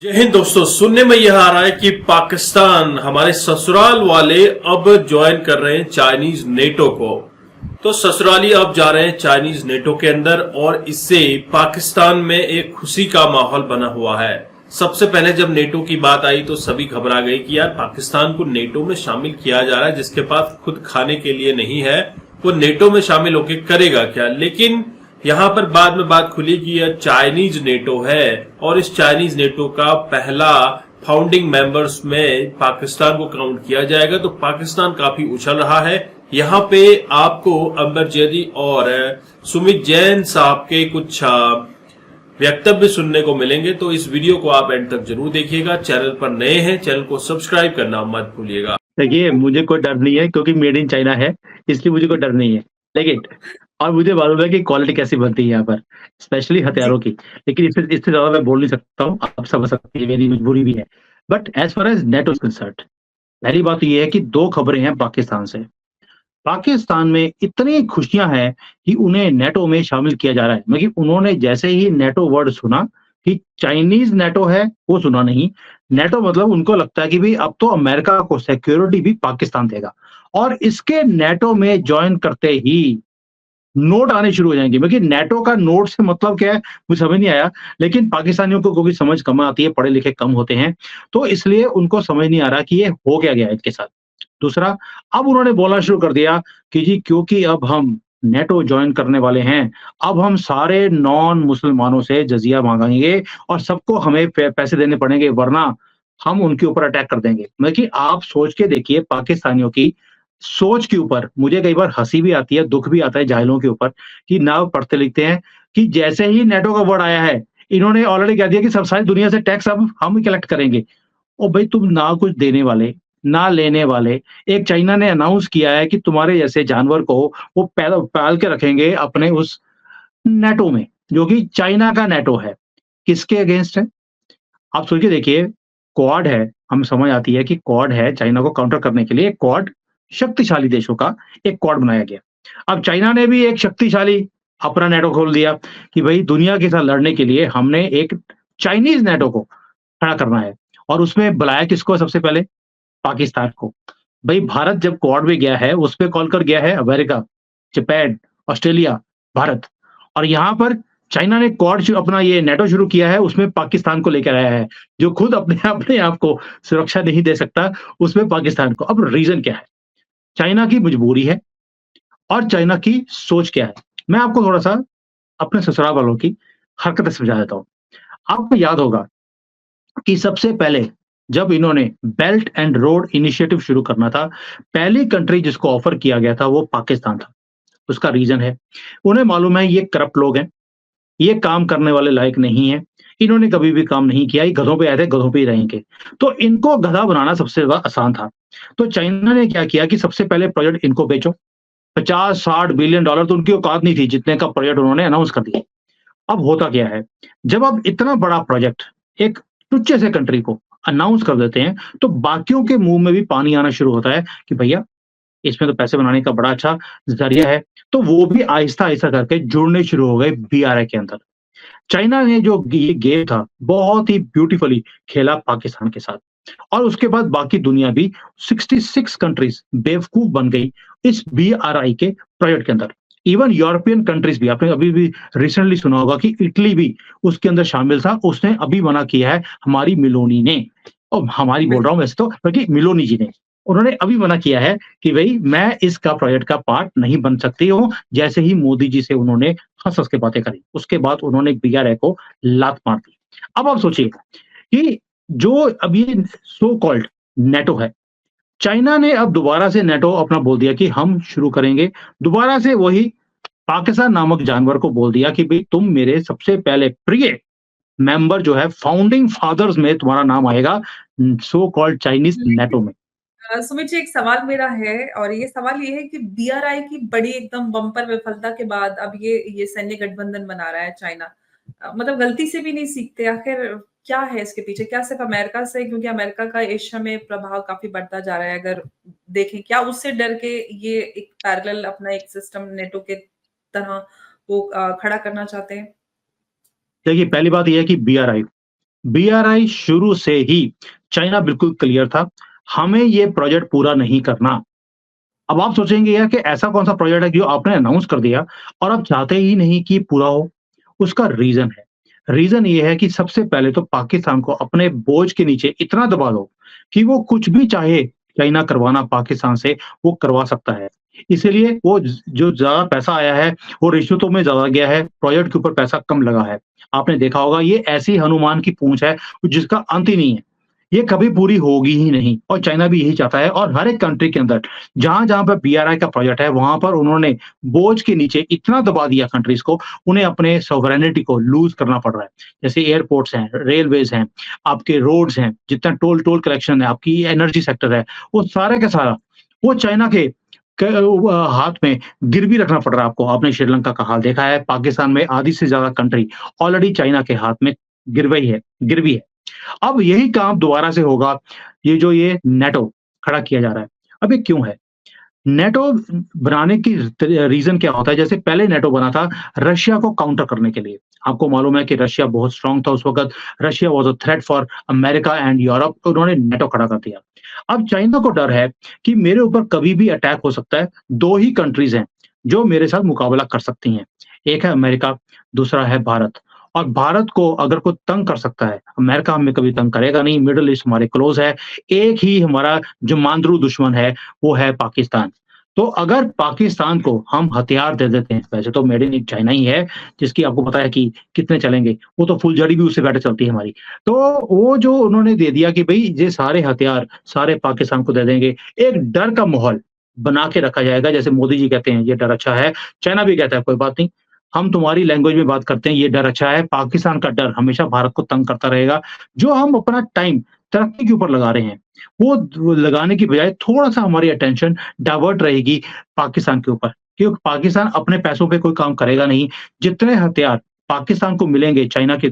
जय हिंद दोस्तों। सुनने में यह आ रहा है कि पाकिस्तान हमारे ससुराल वाले अब ज्वाइन कर रहे हैं चाइनीज नेटो को। तो ससुराली अब जा रहे हैं चाइनीज नेटो के अंदर और इससे पाकिस्तान में एक खुशी का माहौल बना हुआ है। सबसे पहले जब नेटो की बात आई तो सभी घबरा गए कि यार पाकिस्तान को नेटो में शामिल किया जा रहा है, जिसके पास खुद खाने के लिए नहीं है वो नेटो में शामिल होकर करेगा क्या। लेकिन यहां पर बाद में बात खुली कि यह चाइनीज नेटो है और इस चाइनीज नेटो का पहला फाउंडिंग मेंबर्स में पाकिस्तान को काउंट किया जाएगा। तो पाकिस्तान काफी उछल रहा है। यहाँ पे आपको अंबर जैदी और सुमित जैन साहब के कुछ वक्तव्य सुनने को मिलेंगे, तो इस वीडियो को आप एंड तक जरूर देखिएगा। चैनल पर नए हैं, चैनल को सब्सक्राइब करना मत भूलिएगा। देखिए, मुझे कोई डर नहीं है क्योंकि मेड इन चाइना है, इसलिए मुझे कोई डर नहीं है। लेकिन और मुझे मालूम है कि क्वालिटी कैसी बनती है यहाँ पर, स्पेशली जी, हथियारों की। लेकिन इससे ज़्यादा मैं बोल नहीं सकता हूँ, आप समझ सकती हैं, मेरी मजबूरी भी है। But as far as NATO is concerned, पहली बात तो ये है कि 2 खबरें हैं पाकिस्तान से। पाकिस्तान में इतनी खुशियाँ हैं कि उन्हें नेटो में शामिल किया जा रहा है। मतलब उन्होंने जैसे ही नेटो वर्ड सुना कि चाइनीज़ नेटो है, वो सुना नहीं। नेटो मतलब उनको लगता है कि भई अब तो अमेरिका को सिक्योरिटी भी पाकिस्तान देगा और इसके नेटो में जॉइन करते ही नोट आने शुरू हो जाएँगे। क्योंकि नेटो का नोट से मतलब क्या है, मुझे समझ नहीं आया। लेकिन पाकिस्तानियों को क्योंकि समझ कम आती है, पढ़े-लिखे कम होते हैं, तो इसलिए उनको समझ नहीं आ रहा कि ये हो क्या गया है इनके साथ। दूसरा, अब उन्होंने बोलना शुरू कर दिया कि जी क्योंकि अब हम नेटो जॉइन करने वाले हैं, अब हम सारे नॉन मुसलमानों से जज़िया माँगेंगे और सबको हमें पैसे देने पड़ेंगे, वरना हम उनके ऊपर अटैक कर देंगे। मतलब कि आप सोच के देखिए पाकिस्तानियों की सोच के ऊपर, मुझे कई बार हँसी भी आती है, दुःख भी आता है जाहिलों के ऊपर कि ना वो पढ़ते लिखते हैं कि जैसे ही नेटो का वर्ड आया है, इन्होंने ऑलरेडी कह दिया कि सब सारी दुनिया से टैक्स अब हम ही कलेक्ट करेंगे। ओ भई तुम ना कुछ देने वाले, ना लेने वाले। एक चाइना ने अनाउंस किया है कि तुम्हारे जैसे जानवर को वो पाल के रखेंगे अपने उस नेटो में, जो कि चाइना का नेटो है। किसके अगेंस्ट है? आप सोच के देखिए, क्वाड है, हमें समझ आती है कि क्वाड है चाइना को काउंटर करने के लिए, क्वाड शक्तिशाली देशों का एक क्वाड बनाया गया। अब चाइना ने भी एक शक्तिशाली अपना नेटो खोल दिया कि भई दुनिया के साथ लड़ने के लिए हमने एक चाइनीज़ नेटो को खड़ा करना है और उसमें बुलाया किसको सबसे पहले? पाकिस्तान को। भई भारत जब क्वाड में गया है, उसपे कॉल कर गया है अमेरिका, जापान, ऑस्ट्रेलिया, भारत और यहाँ पर चाइना ने क्वाड अपना ये नेटो शुरू किया है, उसमें पाकिस्तान को लेकर आया है, जो खुद अपने अपने आप को सुरक्षा नहीं दे सकता, उसमें पाकिस्तान को। अब रीज़न क्या है? चाइना की मजबूरी है और चाइना की सोच क्या है? मैं आपको थोड़ा-सा अपने ससुराल वालों की हरकतें समझा देता हूँ। आपको याद होगा कि सबसे पहले जब इन्होंने बेल्ट एंड रोड इनिशिएटिव शुरू करना था, पहली कंट्री जिसको ऑफर किया गया था वो पाकिस्तान था। उसका रीज़न है, उन्हें मालूम है ये करप्ट लोग हैं, ये काम करने वाले लायक नहीं हैं, इन्होंने कभी भी काम नहीं किया, ये गधों पे आए थे, गधों पे ही रहेंगे। तो इनको गधा बनाना सबसे ज़्यादा आसान था। तो चाइना ने क्या किया कि सबसे पहले प्रोजेक्ट इनको बेचो, 50-60 बिलियन डॉलर तो उनकी औकात नहीं थी, जितने का प्रोजेक्ट उन्होंने अनाउंस कर दिया। अब होता क्या है, जब आप इतना बड़ा प्रोजेक्ट एक टुच्चे से कंट्री को अनाउंस कर देते हैं, तो बाकियों के मुँह में भी पानी आना शुरू होता है कि भैया इसमें तो पैसे बनाने का बड़ा अच्छा ज़रिया है। तो वो भी आहिस्ता-आहिस्ता करके जुड़ने शुरू हो गए बीआरआई के अंदर। चाइना ने जो ये गेम था, बहुत ही ब्यूटीफुली खेला पाकिस्तान के साथ और उसके बाद बाकी दुनिया भी 66 कंट्रीज़ बेवकूफ़ बन गई इस बीआरआई के प्रोजेक्ट के अंदर। इवन यूरोपियन कंट्रीज़ भी, आपने अभी भी रिसेंटली सुना होगा कि इटली भी उसके अंदर शामिल था, उसने अभी मना किया है हमारी मेलोनी ने। और हमारी बोल रहा हूँ वैसे तो, बल्कि मेलोनी जी ने। उन्होंने अभी मना किया है कि भई मैं इसका प्रोजेक्ट का पार्ट नहीं बन सकती हूँ, जैसे ही मोदी जी से उन्होंने हँस-हँस के बातें करी। उसके बाद उन्होंने बीआरआई को लात मार दी। अब आप सोचिए कि जो अब ये सो कॉल्ड नेटो है, चाइना ने अब दोबारा से नेटो अपना बोल दिया कि हम शुरू करेंगे। दोबारा से वही पाकिस्तान नामक जानवर को बोल दिया कि भई तुम मेरे सबसे पहले प्रिय मेंबर जो है, फाउंडिंग फादर्स में तुम्हारा नाम आएगा सो कॉल्ड चाइनीज़ नेटो लेकिन में। सुमित जी, एक सवाल मेरा है और ये सवाल ये है कि बीआरआई की बड़ी एकदम बम्पर विफलता के बाद अब ये सैन्य गठबंधन बना रहा है चाइना। मतलब गलती से भी नहीं सीखते, आखिर क्या है इसके पीछे? क्या सिर्फ अमेरिका से, क्योंकि अमेरिका का एशिया में प्रभाव काफ़ी बढ़ता जा रहा है अगर देखें, क्या उससे डर के ये एक पैरेलल अपना एक सिस्टम नेटो के तरह वो खड़ा करना चाहते हैं? देखिए, पहली बात ये है कि बीआरआई बीआरआई शुरू से ही चाइना बिल्कुल क्लियर था, हमें ये प्रोजेक्ट पूरा नहीं करना। अब आप सोचेंगे यार कि ऐसा कौन सा प्रोजेक्ट है जो आपने अनाउंस कर दिया और आप चाहते ही नहीं कि पूरा हो? उसका रीजन है। रीजन ये है कि सबसे पहले तो पाकिस्तान को अपने बोझ के नीचे इतना दबा दो कि वो कुछ भी चाहे चाइना करवाना पाकिस्तान से वो करवा सकता है। इसीलिए वो जो ज़्यादा पैसा आया है वो रिश्वतों में ज़्यादा गया है, प्रोजेक्ट के ऊपर पैसा कम लगा है। आपने देखा होगा ये ऐसी हनुमान की पूँछ है जिसका अंत ही नहीं है। ये कभी पूरी होगी ही नहीं और चाइना भी यही चाहता है और हर एक कंट्री के अंदर जहाँ-जहाँ पे बीआरआई का प्रोजेक्ट है वहाँ पर उन्होंने बोझ के नीचे इतना दबा दिया कंट्रीज़ को, उन्हें अपने सॉवरेनिटी को लूज़ करना पड़ रहा है। जैसे एयरपोर्ट्स हैं, रेलवेज़ हैं, आपके रोड्स हैं, जितना टोल कलेक्शन है, आपकी एनर्जी सेक्टर है, वो सारा का सारा वो चाइना के हाथ में गिरवी रखना पड़ रहा है आपको। आपने श्रीलंका का हाल देखा है, पाकिस्तान में आधी से ज़्यादा कंट्री ऑलरेडी चाइना के हाथ में गिरवी है। अब यही काम दोबारा से होगा, ये नेटो खड़ा किया जा रहा है। अब ये क्यों है? नेटो बनाने की रीज़न क्या होता है? जैसे पहले नेटो बना था रशिया को काउंटर करने के लिए। आपको मालूम है कि रशिया बहुत स्ट्रॉन्ग था उस वक़्त, Russia was a threat for America and Europe, तो उन्होंने नेटो खड़ा कर दिया। अब चाइना को डर है कि मेरे ऊपर कभी भी अटैक हो सकता है, 2 ही कंट्रीज़ हैं जो मेरे साथ मुकाबला कर सकती हैं। एक है अमेरिका, दूसरा है भारत। और भारत को अगर कोई तंग कर सकता है, अमेरिका हमें कभी तंग करेगा नहीं, मिडल ईस्ट हमारे क्लोज़ है। एक ही हमारा जो मांद्रू दुश्मन है, वो है पाकिस्तान। तो अगर पाकिस्तान को हम हथियार दे देते हैं, वैसे तो मेड इन चाइना ही है, जिसकी आपको पता है कि कितने चलेंगे, वो तो फुलझड़ी भी उससे बेटर चलती है हमारी। तो वो जो उन्होंने दे दिया कि भई ये सारे हथियार सारे पाकिस्तान को दे देंगे, एक डर का माहौल बना के रखा जाएगा, जैसे मोदी जी कहते हैं ये डर अच्छा है, चाइना भी कहता है कोई बात नहीं, हम तुम्हारी लैंग्वेज में बात करते हैं, ये डर अच्छा है, पाकिस्तान का डर हमेशा भारत को तंग करता रहेगा। जो हम अपना टाइम तरक्की के ऊपर लगा रहे हैं, वो लगाने की बजाय थोड़ा-सा हमारी अटेंशन डाइवर्ट रहेगी पाकिस्तान के ऊपर, क्योंकि पाकिस्तान अपने पैसों पे कोई काम करेगा नहीं। जितने हथियार पाकिस्तान को मिलेंगे चाइना के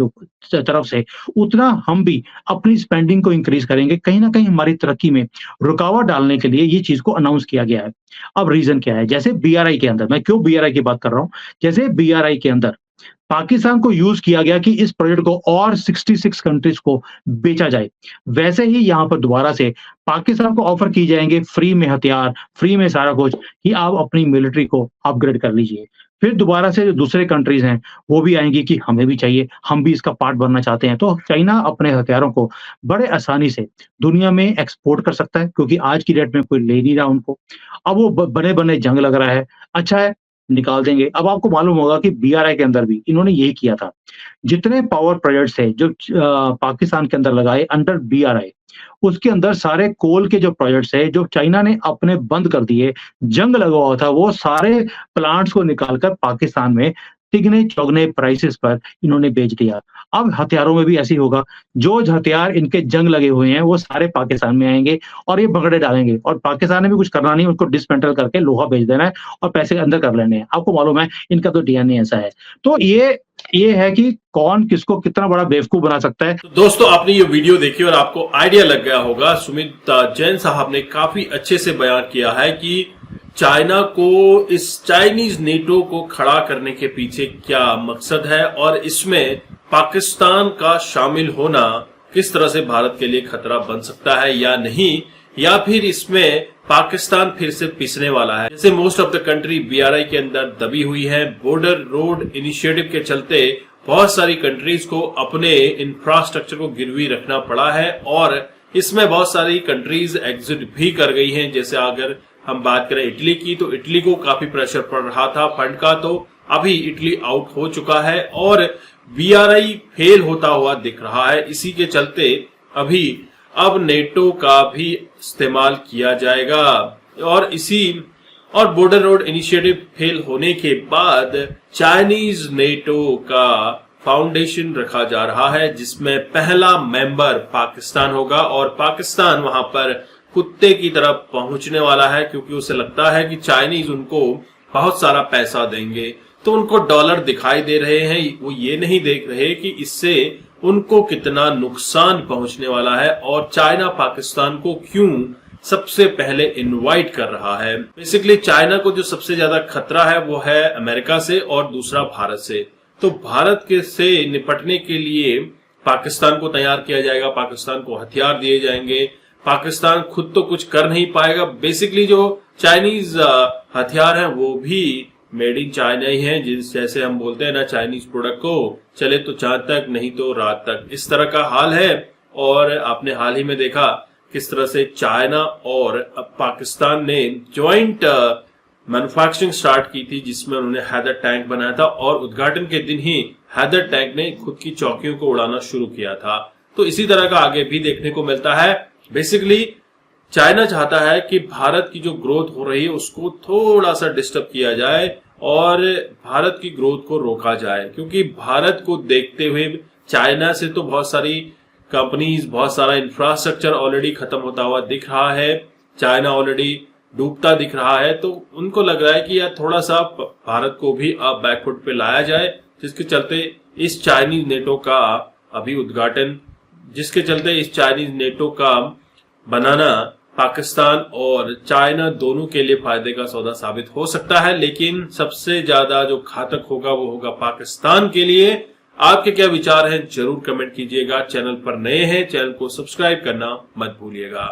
तरफ से, उतना हम भी अपनी स्पेंडिंग को इंक्रीज़ करेंगे। कहीं न कहीं हमारी तरक्की में रुकावट डालने के लिए ये चीज़ को अनाउंस किया गया है। अब रीज़न क्या है? जैसे बीआरआई के अंदर, मैं क्यों बीआरआई की बात कर रहा हूँ? जैसे बीआरआई के अंदर पाकिस्तान को यूज़ किया गया कि इस प्रोजेक्ट को और 66 कंट्रीज़ को बेचा जाए। वैसे ही यहाँ पर दोबारा से पाकिस्तान को ऑफ़र की जाएँगे फ्री में हथियार, फ्री में सारा कुछ कि आप अपनी मिलिट्री को अपग्रेड कर लीजिए। फिर दोबारा से जो दूसरे कंट्रीज़ हैं, वो भी आएँगी कि हमें भी चाहिए, हम भी इसका पार्ट बनना चाहते हैं। तो चाइना अपने हथियारों को बड़े आसानी से दुनिया में एक्सपोर्ट कर सकता है, क्योंकि आज की डेट में कोई ले नहीं रहा उनको। अब वो ब बने-बने जंग लग रहा है, अच्छा है, निकाल देंगे। अब आपको मालूम होगा कि बीआरआई के अंदर भी इन्होंने यही किया था। जितने पावर प्रोजेक्ट्स थे जो पाकिस्तान के अंदर लगाए अंडर बीआरआई, उसके अंदर सारे कोल के जो प्रोजेक्ट्स है, जो चाइना ने अपने बंद कर दिए, जंग लगा हुआ था, वो सारे प्लांट्स को निकाल कर पाकिस्तान में तिगने-चौगने प्राइसेस पर इन्होंने बेच दिया। अब हथियारों में भी ऐसे ही होगा, जो हथियार इनके जंग लगे हुए हैं, वो सारे पाकिस्तान में आएँगे और ये भगड़े डालेंगे और पाकिस्तान ने भी कुछ करना नहीं, उनको डिसमेंटल करके लोहा बेच देना है और पैसे अंदर कर लेने हैं। आपको मालूम है, इनका तो डीएनए ऐसा है। तो ये है कि कौन किसको कितना बड़ा बेवकूफ़ बना सकता है। तो दोस्तों, आपने ये वीडियो देखी और आपको आइडिया लग गया होगा, सुमित जैन साहब ने काफी अच्छे से बयान किया है कि चाइना को इस चाइनीज नेटो को खड़ा करने के पीछे क्या मकसद है और इसमें पाकिस्तान का शामिल होना किस तरह से भारत के लिए खतरा बन सकता है या नहीं, या फिर इसमें पाकिस्तान फिर से पिसने वाला है। जैसे most of the country BRI के अंदर दबी हुई है, बॉर्डर रोड इनिशिएटिव के चलते बहुत सारी कंट्रीज को अपने इंफ्रास्ट्रक्चर को गिरवी रखना पड़ा है और इसमें बहुत सारी कंट्रीज एग्जिट भी कर गई हैं। जैसे अगर हम बात करें इटली की, तो इटली को काफी प्रेशर पड़ रहा था फंड का, तो अभी इटली आउट हो चुका है और बीआरआई फेल होता हुआ दिख रहा है। इसी के चलते अब नेटो का भी इस्तेमाल किया जाएगा और बॉर्डर रोड इनिशिएटिव फेल होने के बाद चाइनीज नेटो का फाउंडेशन रखा जा रहा है, जिसमें पहला मेंबर पाकिस्तान होगा और पाकिस्तान वहां पर कुत्ते की तरफ पहुंचने वाला है, क्योंकि उसे लगता है कि चाइनीज उनको बहुत सारा पैसा देंगे। तो उनको डॉलर दिखाई दे रहे हैं, वो ये नहीं देख रहे कि इससे उनको कितना नुकसान पहुंचने वाला है और चाइना पाकिस्तान को क्यों सबसे पहले इनवाइट कर रहा है। बेसिकली चाइना को जो सबसे ज्यादा खतरा है वो है अमेरिका से और दूसरा भारत से। तो भारत के से निपटने के लिए पाकिस्तान को तैयार किया जाएगा, पाकिस्तान को हथियार दिए जाएंगे, पाकिस्तान खुद तो कुछ कर नहीं पाएगा। बेसिकली जो चाइनीज हथियार हैं वो भी मेड इन चाइना ही हैं, जैसे हम बोलते हैं ना, चाइनीज प्रोडक्ट को चले तो चांद तक, नहीं तो रात तक, इस तरह का हाल है। और आपने हाल ही में देखा किस तरह से चाइना और पाकिस्तान ने ज्वाइंट मैन्युफैक्चरिंग स्टार्ट की थी, जिसमें उन्होंने हैदर टैंक बनाया था और उद्घाटन के दिन ही हैदर टैंक ने खुद की चौकियों को उड़ाना शुरू किया था। तो इसी तरह का आगे भी देखने को मिलता है। बेसिकली चाइना चाहता है कि भारत की जो ग्रोथ हो रही है उसको थोड़ा सा डिस्टर्ब किया जाए और भारत की ग्रोथ को रोका जाए, क्योंकि भारत को देखते हुए चाइना से तो बहुत सारी कंपनीज, बहुत सारा इंफ्रास्ट्रक्चर ऑलरेडी खत्म होता हुआ दिख रहा है, चाइना ऑलरेडी डूबता दिख रहा है। तो उनको लग रहा है कि यार थोड़ा सा भारत को भी अब बैकफुट पे लाया जाए, जिसके चलते इस चाइनीज नेटो का अभी उद्घाटन, जिसके चलते इस चाइनीज नेटो का बनाना पाकिस्तान और चाइना दोनों के लिए फायदे का सौदा साबित हो सकता है। लेकिन सबसे ज्यादा जो घातक होगा वो होगा पाकिस्तान के लिए। आपके क्या विचार हैं जरूर कमेंट कीजिएगा। चैनल पर नए हैं, चैनल को सब्सक्राइब करना मत भूलिएगा।